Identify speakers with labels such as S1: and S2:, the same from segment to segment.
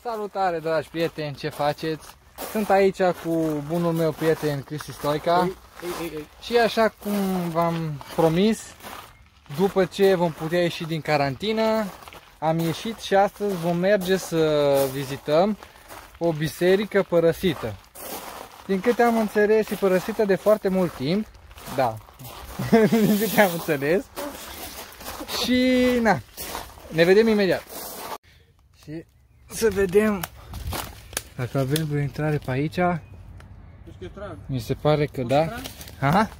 S1: Salutare, dragi prieteni, ce faceți? Sunt aici cu bunul meu prieten Cristi Stoica. Și așa cum v-am promis, după ce vom putea ieși din carantină, am ieșit și astăzi vom merge să vizităm o biserică părăsită. Din câte am înțeles, e părăsită de foarte mult timp. Da, din câte am înțeles. Și na, ne vedem imediat. Și să vedem dacă avem vreo intrare pe aici. Mi se pare că da. Aha.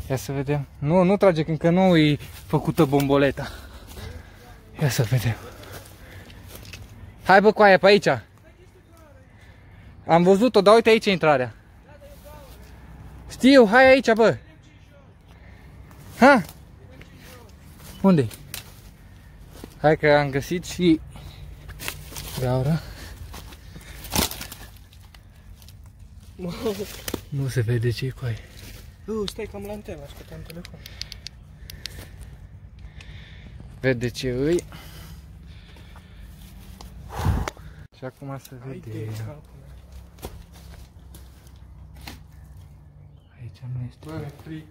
S1: Ia să vedem. Nu trage, că încă nu e făcută bomboleta. Ia să vedem. Hai bă, coaie, pe aici. Am văzut-o, dar uite aici e intrarea. Știu, hai aici, bă. Ha? Unde-i? Hai că am găsit și gaura. Nu se vede ce-i cu aia.
S2: Stai că am lantela, ascultam telefon.
S1: Vede ce îi. Și acum se vede. Aici nu este.
S2: Bă, mi-e fric.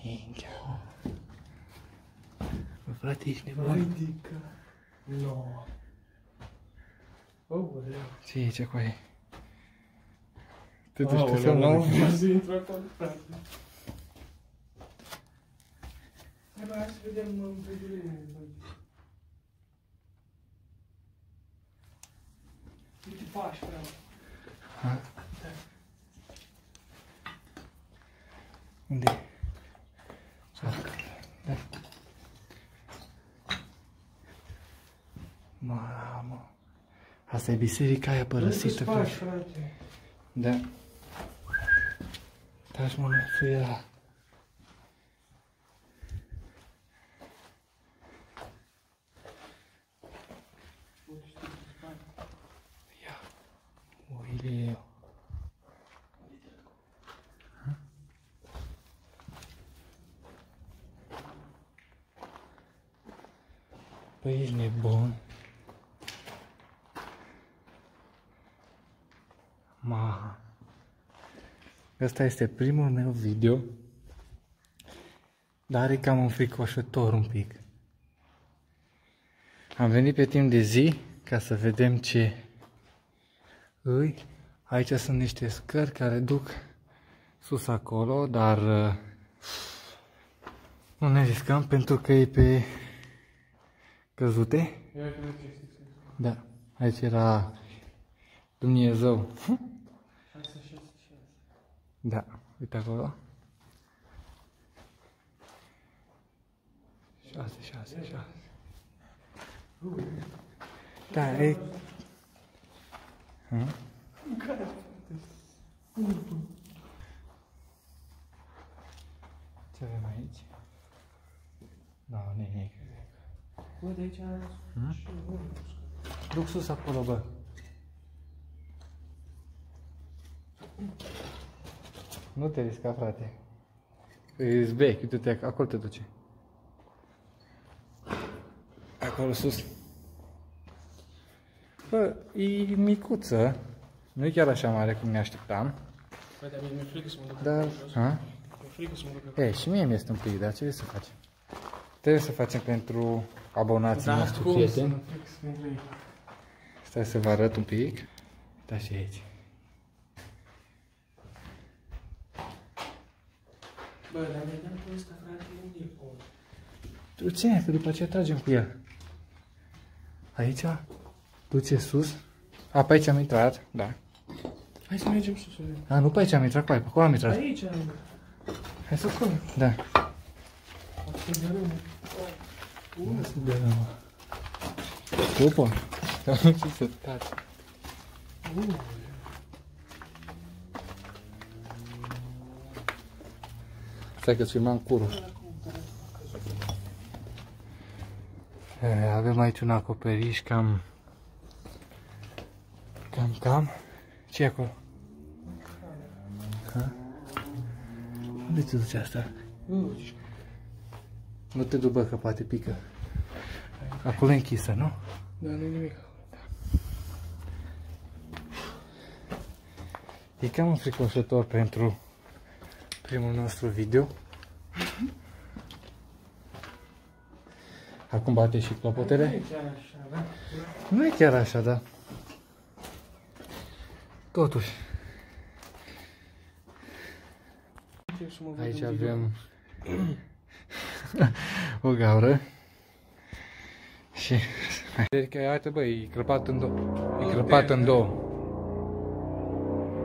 S1: Mingea. Bă, frate, ești nebun.
S2: Ridică. No.
S1: Ce e ce cu aia? Te duci pe sau nou?
S2: Zi intră acolo, frate. Hai bă, hai să vedem împrejurimile. Uite pași, frate.
S1: Unde? Da. Mamă. Asta e biserica aia părăsită, frate. Da. Taci mă, fâia. Ia. Uite eu. Păi ești nebun. Ma. Ăsta este primul meu video, dar e cam înfricoșător un pic. Am venit pe timp de zi ca să vedem ce îi. Aici sunt niște scări care duc sus acolo, dar nu ne riscăm pentru că e pe căzute. Da, aici era Dumnezeu. Da, uite acolo. 6. Da, e... Ce avem aici? Da, nimic.
S2: Bă, de aici...
S1: Duc sus acolo, bă. Nu te risca, frate. Ești vechi, uite-te, acolo te duce. Acolo sus. Bă, e micuță. Nu e chiar așa mare cum ne așteptam.
S2: Bă, dar mi-e frică să mă duc.
S1: Dar, ha?
S2: Mi-e frică să mă duc.
S1: E, și mie mi-este un pic, dar ce trebuie să facem? Trebuie să facem pentru abonații noștri prieteni. Stai să vă arăt un pic. Da, și aici.
S2: Bă, dar mi-a dat pe ăsta, frate, unde e pot?
S1: Tu ține, că după aceea tragem cu el. Aici? Duce sus. A, pe aici am intrat, da.
S2: Hai să mergem sus.
S1: A, nu pe aici am intrat, cu aia, pe acolo am intrat.
S2: Aici am.
S1: Hai să acolo. Da.
S2: Asta e de rău.
S1: Asta e de rău. După. Ce să taci. Stai că-ți filmam curul. Avem aici un acoperiș cam... Ce e acolo? Ha? Unde te duce asta? Nu te duc, bă, că poate pică. Acolo e închisă, nu?
S2: Da, nu-i nimic.
S1: E cam înfricoșător pentru primul nostru video. Acum bate și clopotele.
S2: Nu e chiar așa, da?
S1: Nu e chiar așa, da. Totuși. Aici avem o gaură. Și... Că iată, bă, e crăpat în două. E crăpat în două.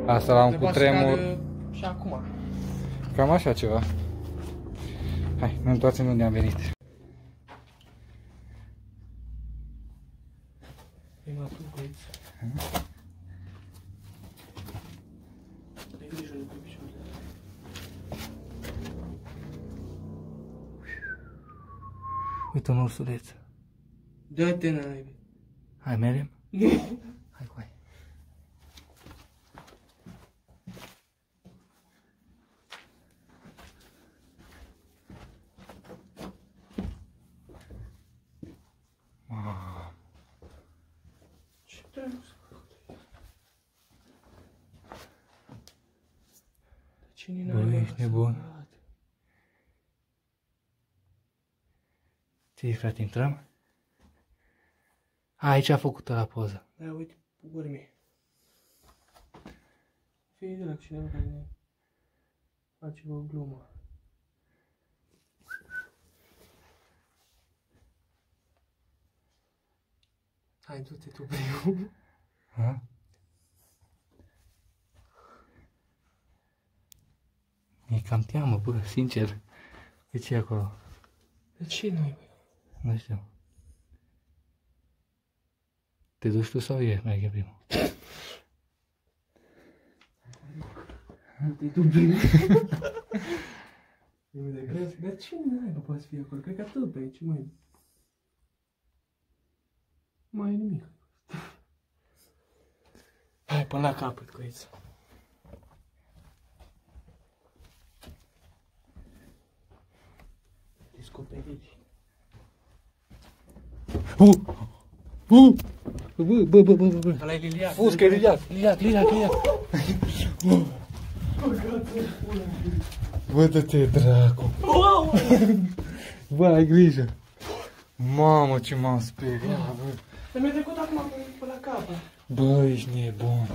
S1: Asta la un cutremur.
S2: Și acum.
S1: Cam așa ceva. Hai, ne întoarcem unde am venit.
S2: Prima tu, băieți. Ai grijă de pe picioarele.
S1: Uite un ursuleț.
S2: Dă-te, naibii.
S1: Hai, mergem? Hai, hai.
S2: Ce trebuie să fac? Cine
S1: Bă, ești nebun. Ce-i, frate, intrăm? Aici a făcut-o la poză.
S2: Da, uite, urmi. Fii de la cineva care face o glumă. Hai, du-te tu primul.
S1: Ha? E cam teamă, bă, sincer. De ce e acolo?
S2: De ce nu-i, băi?
S1: Nu știu. Te duci tu sau e? Merge primul.
S2: Du-te tu primul. Dar cine n-ai, nu poate fi acolo? Cred că tot pe aici, măi. Mai e nimic. Hai, până la capăt, coiță. Descoperiți.
S1: Bă.
S2: Ăla e liliac.
S1: Fuscă, liliac.
S2: Liliac.
S1: Bă, dă-te, dracu. Bă, ai grijă. Mamă, ce m-am speriat, bă.
S2: Dar mi-a trecut acum pe la capăt.
S1: Bă, ești nebun.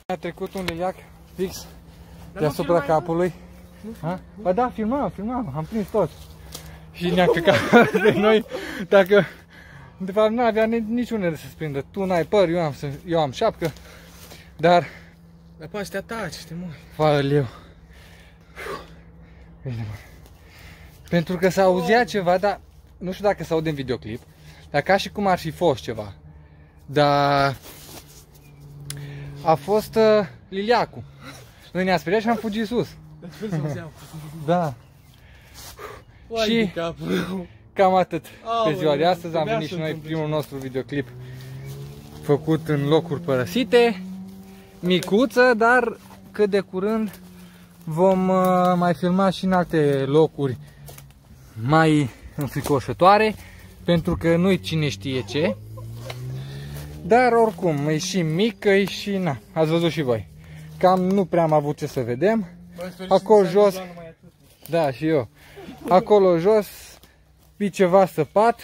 S1: A trecut un liliac fix deasupra capului. Ha? Ba da, filmam, am prins tot. Și ne-am căcat de noi, dacă... De fapt, nu avea niciunele să se prindă. Tu n-ai păr, eu am șapcă, dar...
S2: Dar poate să te ataci, să te mori.
S1: Valeu. Pentru că s-auzea ceva, dar nu știu dacă s-aude în videoclip, dar ca și cum ar fi fost ceva. Dar a fost liliacul. Noi ne-am speriat și am fugit sus. Da. Și cam atât pe ziua de astăzi. Am venit și noi primul nostru videoclip făcut în locuri părăsite. Micuță, dar cât de curând vom mai filma și în alte locuri mai înfricoșătoare, pentru că nu-i cine știe ce. Dar oricum, e și mică, e și na, ați văzut și voi. Cam nu prea am avut ce să vedem. Acolo jos, da, și eu. Acolo jos e ceva săpat,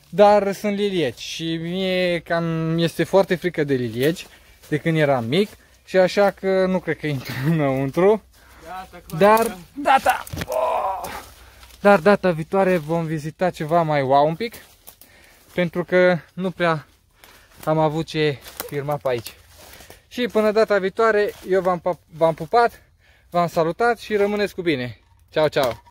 S1: dar sunt lilieci și mie cam este foarte frică de lilieci de când eram mic și așa că nu cred că intru înăuntru. Dar data viitoare vom vizita ceva mai wow un pic, pentru că nu prea am avut ce filma pe aici. Și până data viitoare, eu v-am pupat, v-am salutat și rămâneți cu bine. Ceau, ceau!